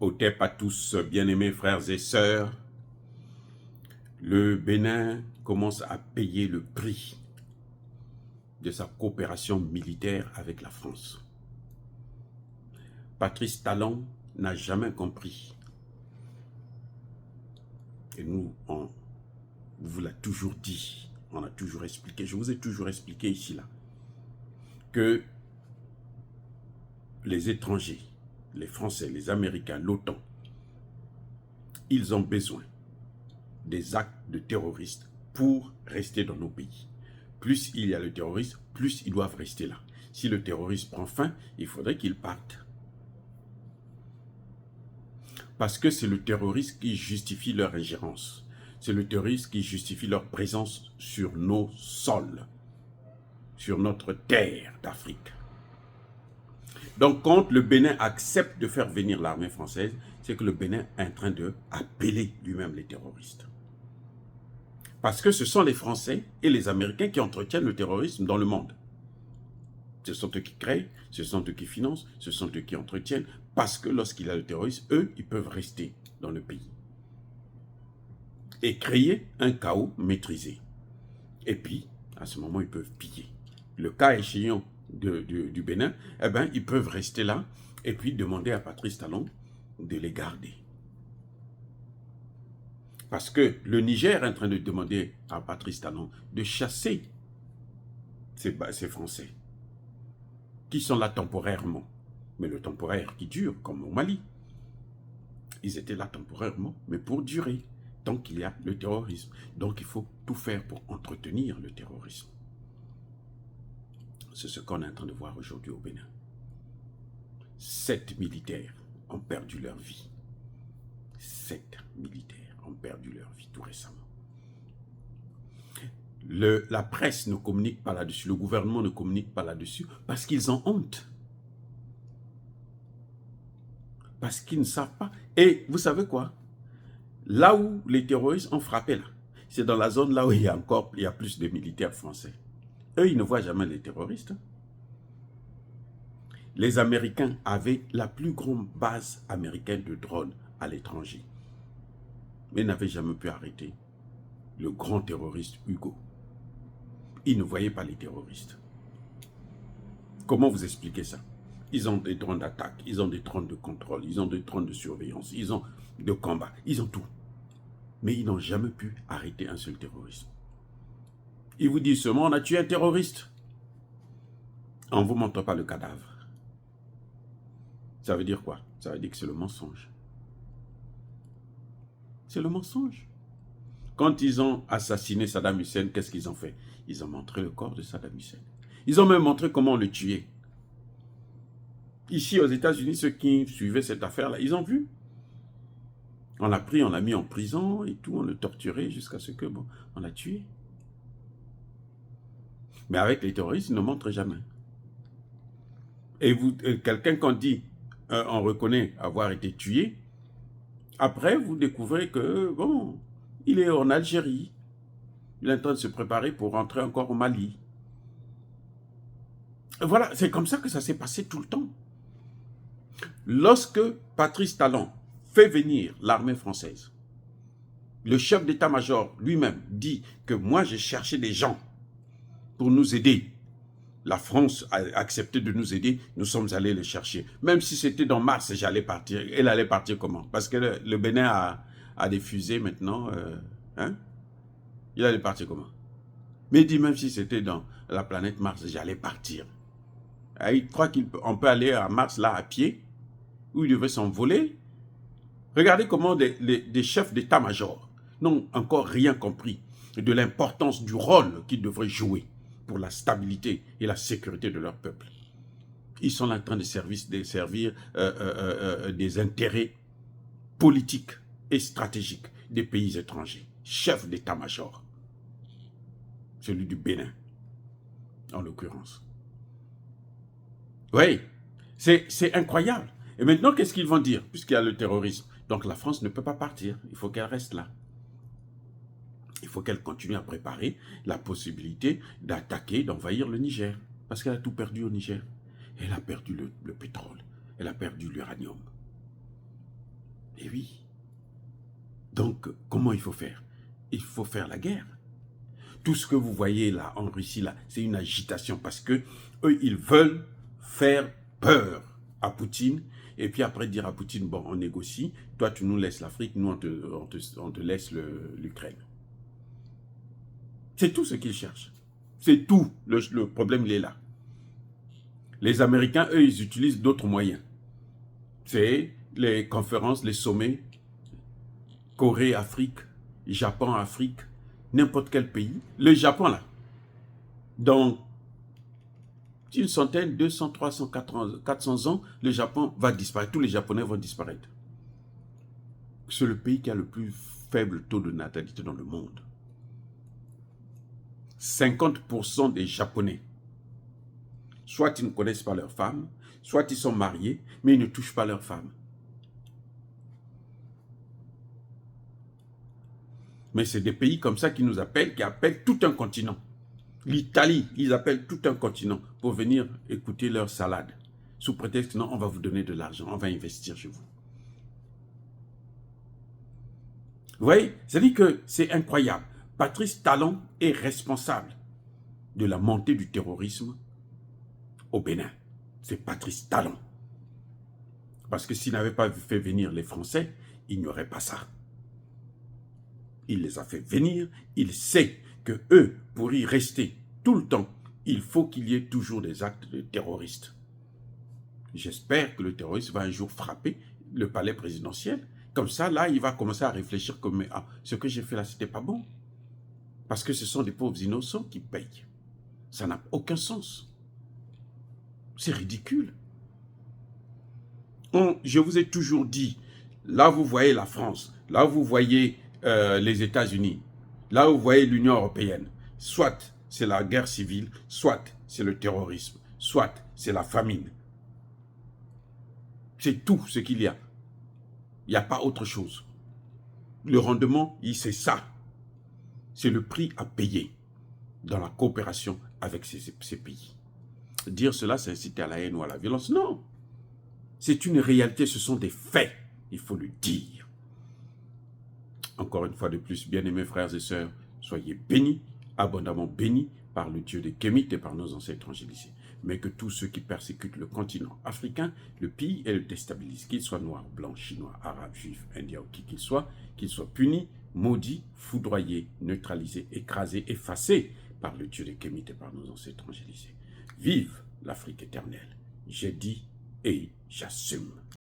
Otep à tous, bien-aimés frères et sœurs, le Bénin commence à payer le prix de sa coopération militaire avec la France. Patrice Talon n'a jamais compris. Et nous, on vous l'a toujours dit, on a toujours expliqué, je vous ai toujours expliqué ici, là, que les étrangers, les Français, les Américains, l'OTAN, ils ont besoin des actes de terroristes pour rester dans nos pays. Plus il y a le terrorisme, plus ils doivent rester là. Si le terrorisme prend fin, il faudrait qu'ils partent. Parce que c'est le terrorisme qui justifie leur ingérence. C'est le terrorisme qui justifie leur présence sur nos sols, sur notre terre d'Afrique. Donc, quand le Bénin accepte de faire venir l'armée française, c'est que le Bénin est en train d'appeler lui-même les terroristes. Parce que ce sont les Français et les Américains qui entretiennent le terrorisme dans le monde. Ce sont eux qui créent, ce sont eux qui financent, ce sont eux qui entretiennent, parce que lorsqu'il y a le terrorisme, eux, ils peuvent rester dans le pays. Et créer un chaos maîtrisé. Et puis, à ce moment, ils peuvent piller. Le cas échéant du Bénin, eh ben, ils peuvent rester là et puis demander à Patrice Talon de les garder. Parce que le Niger est en train de demander à Patrice Talon de chasser ces Français qui sont là temporairement. Mais le temporaire qui dure, comme au Mali. Ils étaient là temporairement, mais pour durer, tant qu'il y a le terrorisme. Donc il faut tout faire pour entretenir le terrorisme. C'est ce qu'on est en train de voir aujourd'hui au Bénin. 7 militaires ont perdu leur vie. 7 militaires ont perdu leur vie tout récemment. La presse ne communique pas là-dessus, le gouvernement ne communique pas là-dessus parce qu'ils ont honte. Parce qu'ils ne savent pas. Et vous savez quoi? Là où les terroristes ont frappé, là, c'est dans la zone là où il y a plus de militaires français. Eux, ils ne voient jamais les terroristes. Les Américains avaient la plus grande base américaine de drones à l'étranger. Mais n'avaient jamais pu arrêter le grand terroriste Hugo. Ils ne voyaient pas les terroristes. Comment vous expliquez ça? Ils ont des drones d'attaque, ils ont des drones de contrôle, ils ont des drones de surveillance, ils ont de combat, ils ont tout. Mais ils n'ont jamais pu arrêter un seul terroriste. Ils vous disent seulement, on a tué un terroriste. On ne vous montre pas le cadavre. Ça veut dire quoi? Ça veut dire que c'est le mensonge. C'est le mensonge. Quand ils ont assassiné Saddam Hussein, qu'est-ce qu'ils ont fait? Ils ont montré le corps de Saddam Hussein. Ils ont même montré comment on le tuait. Ici, aux États-Unis, ceux qui suivaient cette affaire-là, ils ont vu. On l'a pris, on l'a mis en prison et tout, on le torturait jusqu'à ce que, bon, on l'a tué. Mais avec les terroristes, ils ne montrent jamais. Et quelqu'un qu'on dit, on reconnaît avoir été tué, après, vous découvrez que, bon, il est en Algérie. Il est en train de se préparer pour rentrer encore au Mali. Voilà, c'est comme ça que ça s'est passé tout le temps. Lorsque Patrice Talon fait venir l'armée française, le chef d'état-major lui-même dit que moi j'ai cherché des gens pour nous aider. La France a accepté de nous aider, nous sommes allés les chercher. Même si c'était dans mars, j'allais partir. Elle allait partir comment? Parce que le Bénin a des fusées maintenant. Hein? Il allait partir comment? Mais il dit même si c'était dans la planète Mars, j'allais partir. Il croit qu'on peut aller à Mars là à pied, où il devait s'envoler. Regardez comment des chefs d'état-major n'ont encore rien compris de l'importance du rôle qu'ils devraient jouer pour la stabilité et la sécurité de leur peuple. Ils sont en train de servir des intérêts politiques et stratégiques des pays étrangers. Chef d'état-major. Celui du Bénin, en l'occurrence. Oui, c'est incroyable. Et maintenant, qu'est-ce qu'ils vont dire? Puisqu'il y a le terrorisme. Donc la France ne peut pas partir. Il faut qu'elle reste là. Il faut qu'elle continue à préparer la possibilité d'attaquer, d'envahir le Niger. Parce qu'elle a tout perdu au Niger. Elle a perdu le pétrole. Elle a perdu l'uranium. Et oui. Donc, comment il faut faire? Il faut faire la guerre. Tout ce que vous voyez là, en Russie, là, c'est une agitation parce que eux, ils veulent faire peur à Poutine et puis après dire à Poutine, bon, on négocie, toi, tu nous laisses l'Afrique, nous, on te laisse l'Ukraine. C'est tout ce qu'ils cherchent. C'est tout. Le problème, il est là. Les Américains, eux, ils utilisent d'autres moyens. C'est les conférences, les sommets, Corée, Afrique, Japon, Afrique, n'importe quel pays. Le Japon, là, dans une centaine, 200, 300, 400 ans, le Japon va disparaître. Tous les Japonais vont disparaître. C'est le pays qui a le plus faible taux de natalité dans le monde. 50% des Japonais, soit ils ne connaissent pas leurs femmes, soit ils sont mariés, mais ils ne touchent pas leurs femmes. Mais c'est des pays comme ça qui nous appellent, qui appellent tout un continent. L'Italie, ils appellent tout un continent pour venir écouter leur salade. Sous prétexte que non, on va vous donner de l'argent, on va investir chez vous. Vous voyez, c'est-à-dire que c'est incroyable. Patrice Talon est responsable de la montée du terrorisme au Bénin. C'est Patrice Talon. Parce que s'il n'avait pas fait venir les Français, il n'y aurait pas ça. Il les a fait venir, il sait que eux, pour y rester tout le temps, il faut qu'il y ait toujours des actes de terroristes. J'espère que le terroriste va un jour frapper le palais présidentiel. Comme ça, là, il va commencer à réfléchir comme « Ah, ce que j'ai fait là, c'était pas bon. » Parce que ce sont des pauvres innocents qui payent. Ça n'a aucun sens. C'est ridicule. Je vous ai toujours dit, là vous voyez la France, là vous voyez les États-Unis, là vous voyez l'Union européenne, soit c'est la guerre civile, soit c'est le terrorisme, soit c'est la famine. C'est tout ce qu'il y a. Il n'y a pas autre chose. Le rendement, c'est ça. C'est le prix à payer dans la coopération avec ces pays. Dire cela, c'est inciter à la haine ou à la violence. Non. C'est une réalité, ce sont des faits. Il faut le dire. Encore une fois de plus, bien-aimés frères et sœurs, soyez bénis, abondamment bénis par le Dieu des Kémites et par nos ancêtres angélisés. Mais que tous ceux qui persécutent le continent africain, le pillent et le déstabilisent, qu'ils soient noirs, blancs, chinois, arabes, juifs, indiens ou qui qu'ils soient punis, maudits, foudroyés, neutralisés, écrasés, effacés par le Dieu des Kémites et par nos ancêtres angélisés. Vive l'Afrique éternelle. J'ai dit et j'assume.